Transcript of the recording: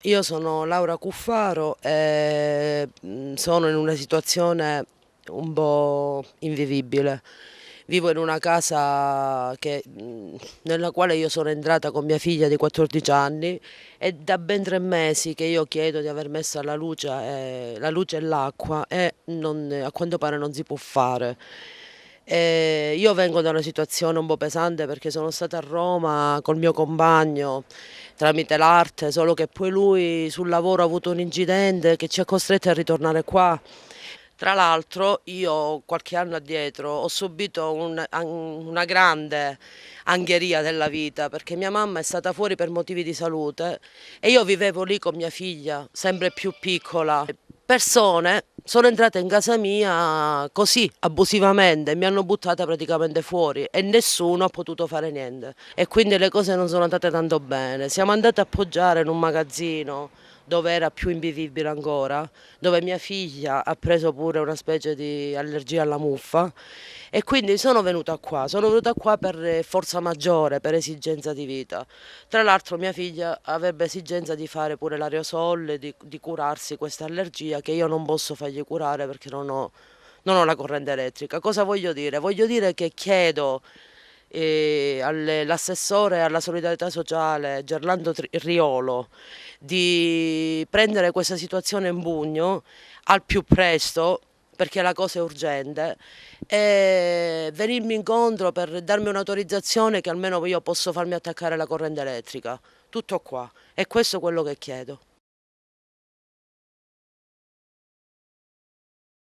Io sono Laura Cuffaro e sono in una situazione un po' invivibile. Vivo in una casa nella quale io sono entrata con mia figlia di 14 anni e da ben 3 mesi che io chiedo di aver messo la luce e l'acqua e a quanto pare non si può fare. Io vengo da una situazione un po' pesante perché sono stata a Roma col mio compagno tramite l'arte, solo che poi lui sul lavoro ha avuto un incidente che ci ha costretti a ritornare qua. Tra l'altro io qualche anno addietro ho subito una grande angheria della vita perché mia mamma è stata fuori per motivi di salute e io vivevo lì con mia figlia, sempre più piccola. Persone sono entrate in casa mia così abusivamente, mi hanno buttata praticamente fuori e nessuno ha potuto fare niente. E quindi le cose non sono andate tanto bene. Siamo andate a appoggiare in un magazzino dove era più invivibile ancora, dove mia figlia ha preso pure una specie di allergia alla muffa e quindi sono venuta qua per forza maggiore, per esigenza di vita. Tra l'altro mia figlia avrebbe esigenza di fare pure l'aerosol, di curarsi questa allergia che io non posso fargli curare perché non ho la corrente elettrica. Cosa voglio dire? Voglio dire che chiedo all'assessore alla solidarietà sociale Gerlando Riolo di prendere questa situazione in pugno al più presto perché la cosa è urgente e venirmi incontro per darmi un'autorizzazione che almeno io posso farmi attaccare la corrente elettrica. Tutto qua. E questo è quello che chiedo.